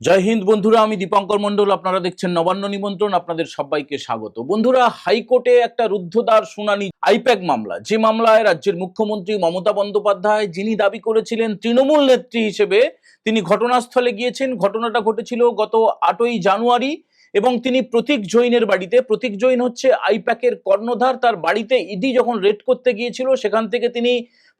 জয় হিন্দ বন্ধুরা, আমি দীপঙ্কর মন্ডল। আপনারা দেখছেন নবান্ন নিমন্ত্রণ। আপনাদের সবাইকে স্বাগত। বন্ধুরা, হাইকোর্টে একটা রুদ্ধদ্বার শুনানি আইপ্যাক মামলা, যে মামলায় রাজ্যের মুখ্যমন্ত্রী মমতা বন্দ্যোপাধ্যায়, যিনি দাবি করেছিলেন তৃণমূল নেত্রী হিসেবে, তিনি ঘটনাস্থলে গিয়েছেন। ঘটনাটা ঘটেছিল গত 8ই জানুয়ারি এবং তিনি প্রতীক জৈনের বাড়িতে, প্রতীক জৈন হচ্ছে আইপ্যাকের কর্ণধার, তার বাড়িতে ইডি যখন রেড করতে গিয়েছিল সেখান থেকে তিনি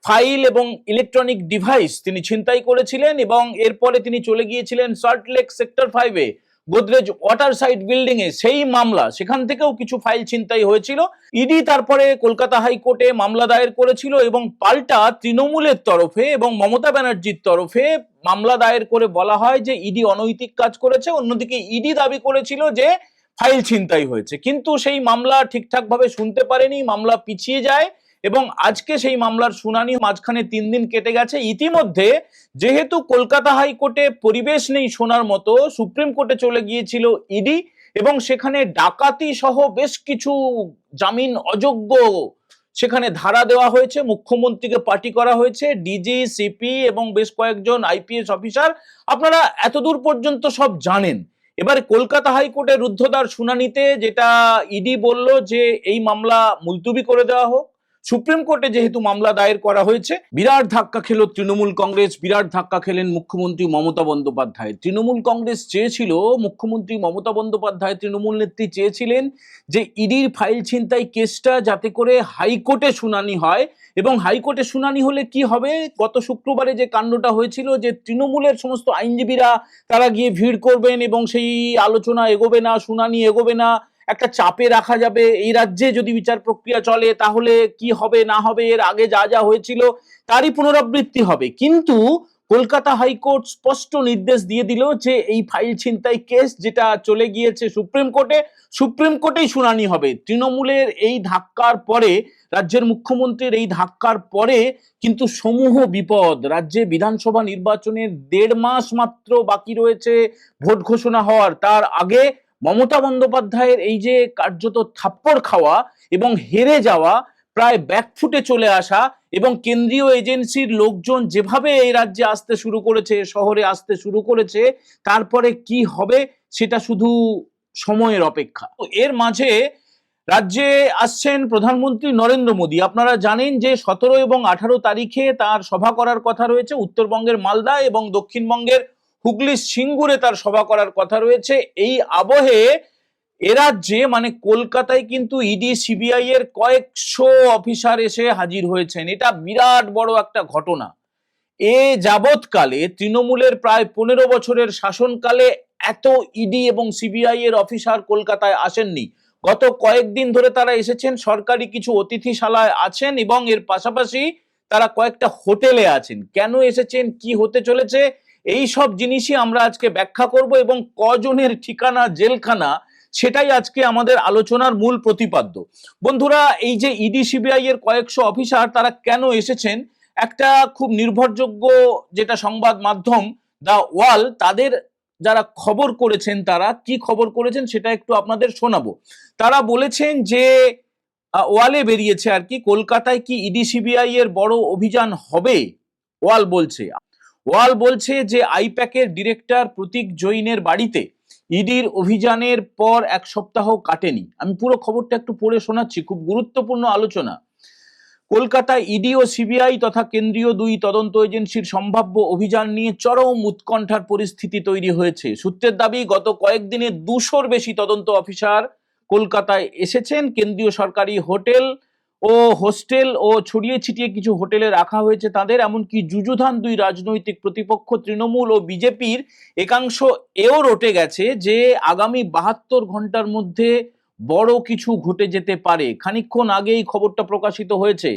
ফাইল এবং ইলেকট্রনিক ডিভাইস তিনি ছিনতাই করেছিলেন এবং এরপরে তিনি চলে গিয়েছিলেন সল্টলেক সেক্টর 5-এ গোদরেজ ওয়াটার সাইড বিল্ডিং এ, সেই মামলা, সেখান থেকেও কিছু ফাইল ছিনতাই হয়েছিল। ইডি তারপরে কলকাতা হাইকোর্টে মামলা দায়ের করেছিল এবং পাল্টা তৃণমূলের তরফে এবং মমতা ব্যানার্জির তরফে মামলা দায়ের করে বলা হয় যে ইডি অনৈতিক কাজ করেছে। অন্যদিকে ইডি দাবি করেছিল যে ফাইল ছিনতাই হয়েছে, কিন্তু সেই মামলা ঠিকঠাক ভাবে শুনতে পারেনি, মামলা পিছিয়ে যায় এবং আজকে সেই মামলার শুনানি, মাঝখানে 3 দিন কেটে গেছে। ইতিমধ্যে যেহেতু কলকাতা হাইকোর্টে পরিবেশ নেই শোনার মতো, সুপ্রিম কোর্টে চলে গিয়েছিল ইডি এবং সেখানে ডাকাতি সহ বেশ কিছু জামিন অযোগ্য সেখানে ধারা দেওয়া হয়েছে, মুখ্যমন্ত্রীকে পার্টি করা হয়েছে, ডিজি, সিপি এবং বেশ কয়েকজন আইপিএস অফিসার। আপনারা এতদূর পর্যন্ত সব জানেন। এবারে কলকাতা হাইকোর্টের রুদ্ধদ্বার শুনানিতে যেটা ইডি বলল যে এই মামলা মুলতুবি করে দেওয়া হোক। সুপ্রিম কোর্টে যেহেতু মামলা দায়ের করা হয়েছে, বিরাট ধাক্কা খেল তৃণমূল কংগ্রেস, বিরাট ধাক্কা খেলেন মুখ্যমন্ত্রী মমতা বন্দ্যোপাধ্যায়। তৃণমূল কংগ্রেস চেয়েছিল, মুখ্যমন্ত্রী মমতা বন্দ্যোপাধ্যায় তৃণমূল নেত্রী চেয়েছিলেন যে ইডির ফাইল ছিনতাই কেসটা যাতে করে হাইকোর্টে শুনানি হয়। এবং হাইকোর্টে শুনানি হলে কি হবে, গত শুক্রবারে যে কাণ্ডটা হয়েছিল যে তৃণমূলের সমস্ত আইনজীবীরা তারা গিয়ে ভিড় করবেন এবং সেই আলোচনা এগোবে না, শুনানি এগোবে না, একটা চাপে রাখা যাবে। এই রাজ্যে যদি বিচার প্রক্রিয়া চলে তাহলে কি হবে না হবে, এর আগে যা যা হয়েছিল তারই পুনরাবৃত্তি হবে। কিন্তু কলকাতা হাইকোর্ট স্পষ্ট নির্দেশ দিয়ে দিল যে এই ফাইল ছিনতাই কেস যেটা চলে গিয়েছে সুপ্রিম কোর্টে, সুপ্রিম কোর্টেই শুনানি হবে। তৃণমূলের এই ধাক্কার পরে, রাজ্যের মুখ্যমন্ত্রীর এই ধাক্কার পরে কিন্তু সমূহ বিপদ। রাজ্যে বিধানসভা নির্বাচনের 1.5 মাস মাত্র বাকি রয়েছে ভোট ঘোষণা হওয়ার। তার আগে মমতা বন্দ্যোপাধ্যায়ের এই যে কার্যত থাপ্পড় খাওয়া এবং হেরে যাওয়া, প্রায় ব্যাকফুটে চলে আসা, এবং কেন্দ্রীয় এজেন্সির লোকজন যেভাবে এই রাজ্যে আসতে শুরু করেছে, শহরে আসতে শুরু করেছে, তারপরে কি হবে সেটা শুধু সময়ের অপেক্ষা। এর মাঝে রাজ্যে আসছেন প্রধানমন্ত্রী নরেন্দ্র মোদী। আপনারা জানেন যে 17 এবং 18 তারিখে তার সভা করার কথা রয়েছে উত্তরবঙ্গের মালদা এবং দক্ষিণবঙ্গের হুগলির সিঙ্গুরে তার সভা করার কথা রয়েছে। এই আবহে এ রাজ্যে মানে কলকাতায় কিন্তু ইডি, সিবিআই এর কয়েকশো অফিসার এসে হাজির হয়েছেন। এটা বিরাট বড় একটা ঘটনা। এ যাবৎকালে তৃণমূলের প্রায় 15 বছরের শাসনকালে এত ইডি এবং সিবিআই এর অফিসার কলকাতায় আসেননি। গত কয়েকদিন ধরে তারা এসেছেন, সরকারি কিছু অতিথিশালায় আছেন এবং এর পাশাপাশি তারা কয়েকটা হোটেলে আছেন। কেন এসেছেন, কি হতে চলেছে, এই সব জিনিসই আমরা আজকে ব্যাখ্যা করব এবং কজনের ঠিকানা জেলখানা সেটাই আজকে আমাদের আলোচনার মূল প্রতিপাদ্য। বন্ধুরা, এই যে ইডি সিবিআই এর কয়েকশো অফিসার তারা কেন এসেছেন, একটা খুব নির্ভরযোগ্য যেটা সংবাদ মাধ্যম দা ওয়াল, তাদের যারা খবর করেছেন, তারা কি খবর করেছেন সেটা একটু আপনাদের শোনাবো। তারা বলেছেন যে ওয়ালে বেরিয়েছে আর কি, কলকাতায় কি ইডি সিবিআই এর বড় অভিযান হবে। ওয়াল বলছে যে আইপ্যাকের ডিরেক্টর প্রতীক জৈনের বাড়িতে ইডির অভিযানের পর 1 সপ্তাহ কাটেনি। আমি পুরো খবরটা একটু পড়ে শোনাচ্ছি, খুব গুরুত্বপূর্ণ আলোচনা। কলকাতায় ইডি ও সিবিআই তথা কেন্দ্রীয় 2 তদন্ত এজেন্সির সম্ভাব্য অভিযান নিয়ে চরম উৎকণ্ঠার পরিস্থিতি তৈরি হয়েছে। সূত্রের দাবি, গত কয়েকদিনে 200-র বেশি তদন্ত অফিসার কলকাতায় এসেছেন। কেন্দ্রীয় সরকারি হোটেল ও হোস্টেল ও ছড়িয়ে ছিটিয়ে কিছু হোটেলে রাখা হয়েছে তাদের। এমনকি যুযুধান 2 রাজনৈতিক প্রতিপক্ষ তৃণমূল ও বিজেপির একাংশ এও রটে গেছে যে আগামী 72 ঘন্টার মধ্যে বড় কিছু ঘটে যেতে পারে। খানিকক্ষণ আগেই খবরটা প্রকাশিত হয়েছে।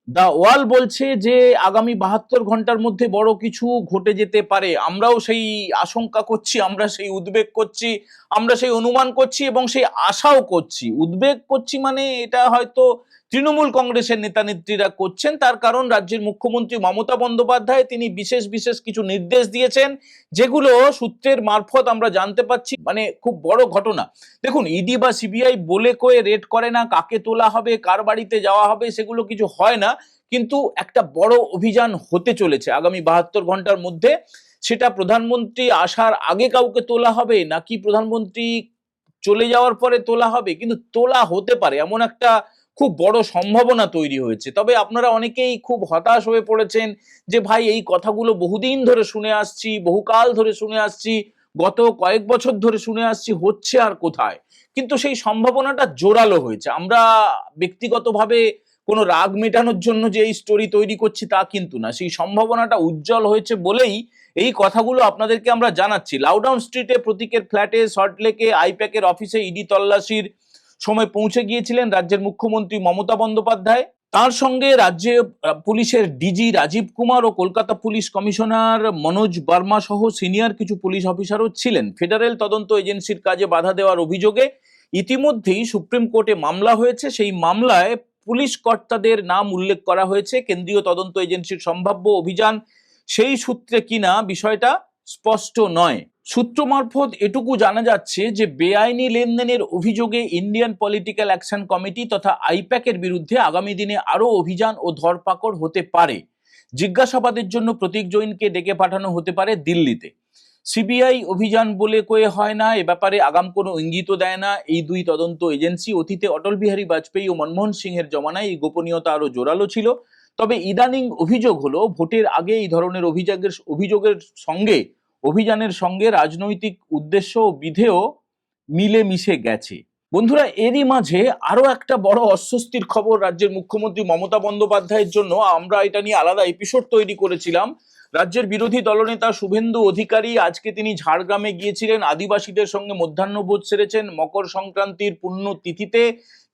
দা ওয়াল বলছে যে আগামী 72 ঘন্টার মধ্যে বড় কিছু ঘটে যেতে পারে। আমরাও সেই আশঙ্কা করছি, আমরা সেই উদ্বেগ করছি, আমরা সেই অনুমান করছি এবং সেই আশাও করছি। উদ্বেগ করছি মানে এটা হয়তো তৃণমূল কংগ্রেসের নেতা নেত্রীরা করছেন, তার কারণ রাজ্যের মুখ্যমন্ত্রী মমতা বন্দ্যোপাধ্যায় তিনি বিশেষ বিশেষ কিছু নির্দেশ দিয়েছেন, যেগুলো সূত্রের মারফত আমরা জানতে পাচ্ছি মানে খুব বড় ঘটনা। দেখুন, ইডি বা সিবিআই বলে কয়ে রেড করে না, কাকে তোলা হবে, কার বাড়িতে যাওয়া হবে, সেগুলো কিছু হয় না। কিন্তু একটা বড় অভিযান হতে চলেছে আগামী 72 ঘন্টার মধ্যে। সেটা প্রধানমন্ত্রী আসার আগে কাউকে তোলা হবে নাকি প্রধানমন্ত্রী চলে যাওয়ার পরে তোলা হবে, কিন্তু তোলা হতে পারে এমন একটা খুব বড় সম্ভাবনা তৈরি হয়েছে। তবে আপনারা অনেকেই খুব হতাশ হয়ে পড়েছেন যে ভাই এই কথাগুলো বহুদিন ধরে শুনে আসছি, বহুকাল ধরে শুনে আসছি, গত কয়েক বছর ধরে শুনে আসছি, হচ্ছে আর কোথায়। কিন্তু সেই সম্ভাবনাটা জোরালো হয়েছে। আমরা ব্যক্তিগতভাবে কোনো রাগ মেটানোর জন্য যে এই স্টোরি তৈরি করছি তা কিন্তু না, সেই সম্ভাবনাটা উজ্জ্বল হয়েছে বলেই এই কথাগুলো আপনাদেরকে আমরা জানাচ্ছি। লাউডাউন স্ট্রিটে প্রতীকের ফ্ল্যাটে, সল্টলেকে আইপ্যাকের অফিসে ইডি তল্লাশির সময় পৌঁছে গিয়েছিলেন রাজ্যের মুখ্যমন্ত্রী মমতা বন্দ্যোপাধ্যায়। তার সঙ্গে রাজ্যে পুলিশের ডিজি রাজীব কুমার ও কলকাতা পুলিশ কমিশনার মনোজ বর্মা সহ সিনিয়র কিছু পুলিশ অফিসারও ছিলেন। ফেডারেল তদন্ত এজেন্সির কাজে বাধা দেওয়ার অভিযোগে ইতিমধ্যেই সুপ্রিম কোর্টে মামলা হয়েছে। সেই মামলায় পুলিশ কর্তাদের নাম উল্লেখ করা হয়েছে। কেন্দ্রীয় তদন্ত এজেন্সির সম্ভাব্য অভিযান সেই সূত্রে কিনা বিষয়টা স্পষ্ট নয়। সূত্র মারফত এটুকু জানা যাচ্ছে যে বেআইনি লেনদেনের অভিযোগে ইন্ডিয়ান পলিটিক্যাল অ্যাকশন কমিটি তথা আইপ্যাকের বিরুদ্ধে আগামী দিনে আরো অভিযান ও ধরপাকড় হতে পারে। জিজ্ঞাসাবাদের জন্য প্রতীক জৈনকে ডেকে পাঠানো হতে পারে দিল্লিতে। সিবিআই অভিযান বলে কয়ে হয় না, এ ব্যাপারে আগাম কোনো ইঙ্গিতও দেয় না এই দুই তদন্ত এজেন্সি। অতীতে অটল বিহারী বাজপেয়ী ও মনমোহন সিংহের জমানায় এই গোপনীয়তা আরো জোরালো ছিল। তবে ইদানিং অভিযোগ হলো ভোটের আগে এই ধরনের অভিযোগের সঙ্গে অভিযানের সঙ্গে রাজনৈতিক উদ্দেশ্য ও বিধেয় মিলে মিশে গেছে। বন্ধুরা, এরই মাঝে আরো একটা বড় অস্বস্তির খবর রাজ্যের মুখ্যমন্ত্রী মমতা বন্দ্যোপাধ্যায়ের জন্য। আমরা এটা নিয়ে আলাদা এপিসোড তৈরি করেছিলাম। রাজ্যের বিরোধী দলনেতা শুভেন্দু অধিকারী আজকে তিনি ঝাড়গ্রামে গিয়েছিলেন, আদিবাসীদের সঙ্গে মধ্যাহ্নভোজ সেরেছেন। মকর সংক্রান্তির পুণ্য তিথিতে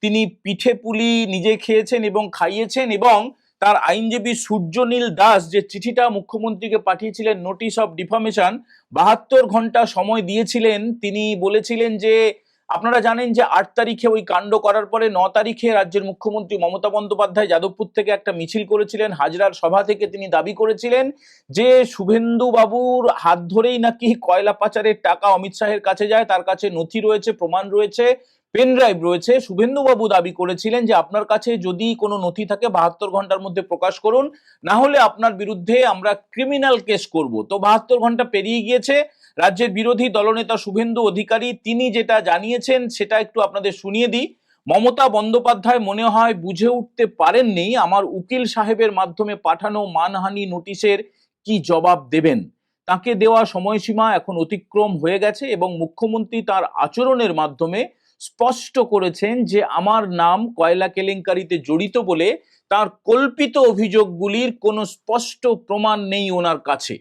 তিনি পিঠে পুলি নিজে খেয়েছেন এবং খাইয়েছেন, এবং তার আইনজীবী সূর্যনীল দাস যে চিঠিটা মুখ্যমন্ত্রীকে পাঠিয়েছিলেন, নোটিশ অফ ডিফামেশন, 72 ঘন্টা সময় দিয়েছিলেন। তিনি বলেছিলেন যে আপনারা জানেন যে 8 তারিখে ওই কাণ্ড করার পরে 9 তারিখে রাজ্যের মুখ্যমন্ত্রী মমতা বন্দ্যোপাধ্যায় যাদবপুর থেকে একটা মিছিল করেছিলেন। হাজরার সভা থেকে তিনি দাবি করেছিলেন যে শুভেন্দু বাবুর হাত ধরেই নাকি কয়লা পাচারের টাকা অমিত শাহের কাছে যায়, তার কাছে নথি রয়েছে, প্রমাণ রয়েছে, পেন ড্রাইভ রয়েছে। শুভেন্দু বাবু দাবি করেছিলেন যে আপনার কাছে যদি কোনো নথি থাকে 72 ঘন্টার মধ্যে প্রকাশ করুন, না হলে আপনার বিরুদ্ধে আমরা ক্রিমিনাল কেস করব। তো 72 ঘন্টা পেরিয়ে গিয়েছে। রাজ্যের বিরোধী দলনেতা শুভেন্দু অধিকারী তিনি যেটা জানিয়েছেন সেটা একটু আপনাদের শুনিয়ে দিই। মমতা বন্দ্যোপাধ্যায় মনে হয় বুঝে উঠতে পারেননি আমার উকিল সাহেবের মাধ্যমে পাঠানো মানহানি নোটিশের কি জবাব দেবেন। তাকে দেওয়া সময়সীমা এখন অতিক্রম হয়ে গেছে এবং মুখ্যমন্ত্রী তার আচরণের মাধ্যমে স্পষ্ট করেছেন যে আমার নাম কয়লা কেলেঙ্কারিতে জড়িত বলে তার কল্পিত অভিযোগগুলির কোনো স্পষ্ট প্রমাণ নেই ওনার কাছে।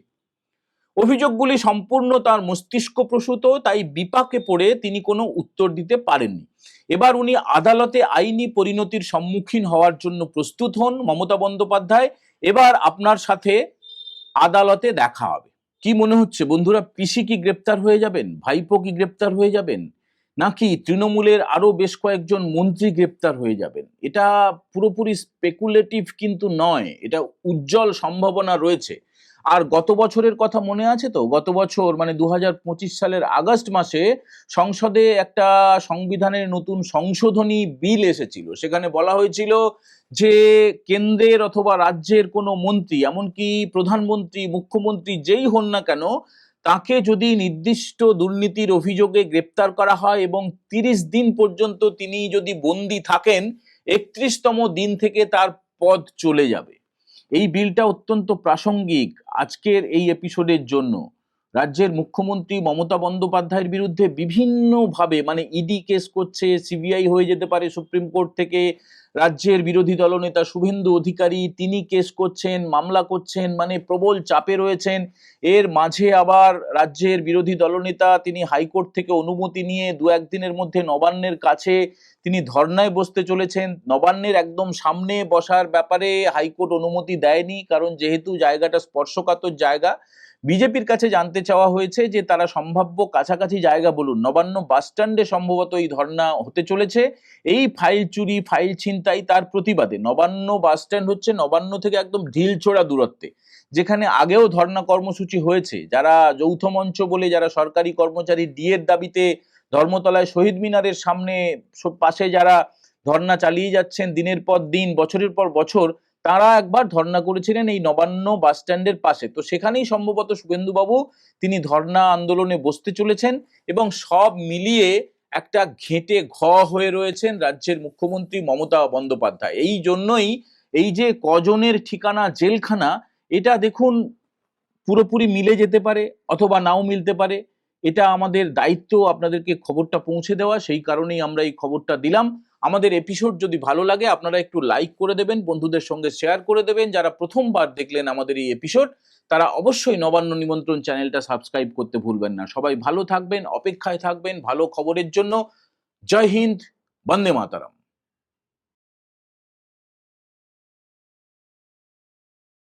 অভিযোগগুলি সম্পূর্ণ তার মস্তিষ্ক প্রসূত, তাই বিপাকে পড়ে তিনি কোনো উত্তর দিতে পারেননি। এবার উনি আদালতে আইনি পরিণতির সম্মুখীন হওয়ার জন্য প্রস্তুত হন মমতা বন্দ্যোপাধ্যায়। এবার আপনার সাথে আদালতে দেখা হবে। কি মনে হচ্ছে বন্ধুরা, পিসি কি গ্রেপ্তার হয়ে যাবেন, ভাইপো কি গ্রেপ্তার হয়ে যাবেন, নাকি তৃণমূলের আরো বেশ কয়েকজন মন্ত্রী গ্রেপ্তার হয়ে যাবেন? এটা পুরোপুরি স্পেকুলেটিভ কিন্তু নয়, এটা উজ্জ্বল সম্ভাবনা রয়েছে। আর গত বছরের কথা মনে আছে তো? গত বছর মানে 2025 সালের আগস্ট মাসে সংসদে একটা সংবিধানের নতুন সংশোধনী বিল এসেছিল। সেখানে বলা হয়েছিল যে কেন্দ্রের অথবা রাজ্যের কোনো মন্ত্রী, এমনকি প্রধানমন্ত্রী, মুখ্যমন্ত্রী যেই হন না কেন, তাকে যদি নির্দিষ্ট দুর্নীতির অভিযোগে গ্রেপ্তার করা হয় এবং 30 দিন পর্যন্ত তিনি যদি বন্দী থাকেন, 31তম দিন থেকে তার পদ চলে যাবে। এই বিলটা অত্যন্ত প্রাসঙ্গিক আজকের এই এপিসোডের জন্য। রাজ্যের মুখ্যমন্ত্রী মমতা বন্দ্যোপাধ্যায়ের বিরুদ্ধে বিভিন্নভাবে মানে ইডি কেস করছে, সিবিআই হয়ে যেতে পারে সুপ্রিম কোর্ট থেকে। রাজ্যের বিরোধী দলনেতা শুভেন্দু অধিকারী তিনি কেস করছেন, মামলা করছেন, মানে প্রবল চাপে রয়েছেন। এর মাঝে আবার রাজ্যের বিরোধী দলনেতা তিনি হাইকোর্ট থেকে অনুমতি নিয়ে 2-1 দিনের মধ্যে নবান্নের কাছে তিনি ধর্নায় বসতে চলেছেন। নবান্নের একদম সামনে বসার ব্যাপারে হাইকোর্ট অনুমতি দেয়নি, কারণ যেহেতু জায়গাটা স্পর্শকাতর জায়গা। বিজেপির কাছে জানতে চাওয়া হয়েছে যে তারা সম্ভাব্য কাছাকাছি জায়গা বলুন। নবান্ন বাস স্ট্যান্ডে সম্ভবত এই ধর্না হতে চলেছে। এই ফাইল চুরি, ফাইল ছিনতাই তার প্রতিবাদে। নবান্ন বাস স্ট্যান্ড হচ্ছে নবান্ন থেকে একদম ঢিলছোড়া দূরত্বে, যেখানে আগেও ধর্না কর্মসূচি হয়েছে। যারা যৌথ মঞ্চ বলে যারা সরকারি কর্মচারী ডিএর দাবিতে ধর্মতলায় শহীদ মিনারের সামনে পাশে যারা ধর্না চালিয়ে যাচ্ছেন দিনের পর দিন, বছরের পর বছর, তারা একবার ধর্ণা করেছিলেন এই নবান্ন বাস স্ট্যান্ডের পাশে। তো সেখানেই সম্ভবত শুভেন্দুবাবু তিনি ধর্ণা আন্দোলনে বসতে চলেছেন এবং সব মিলিয়ে একটা ঘেঁটে ঘ হয়ে রয়েছেন রাজ্যের মুখ্যমন্ত্রী মমতা বন্দ্যোপাধ্যায়। এই জন্যই এই যে কজনের ঠিকানা জেলখানা, এটা দেখুন পুরোপুরি মিলে যেতে পারে অথবা নাও মিলতে পারে। এটা আমাদের দায়িত্ব আপনাদেরকে খবরটা পৌঁছে দেওয়া, সেই কারণেই আমরা এই খবরটা দিলাম। আমাদের এপিসোড যদি ভালো লাগে আপনারা একটু লাইক করে দেবেন, বন্ধুদের সঙ্গে শেয়ার করে দেবেন। যারা প্রথমবার দেখলেন আমাদের এই এপিসোড তারা অবশ্যই নবান্ন নিমন্ত্রণ চ্যানেলটা সাবস্ক্রাইব করতে ভুলবেন না। সবাই ভালো থাকবেন, অপেক্ষায় থাকবেন ভালো খবরের জন্য। জয় হিন্দ, বন্দে মাতরম।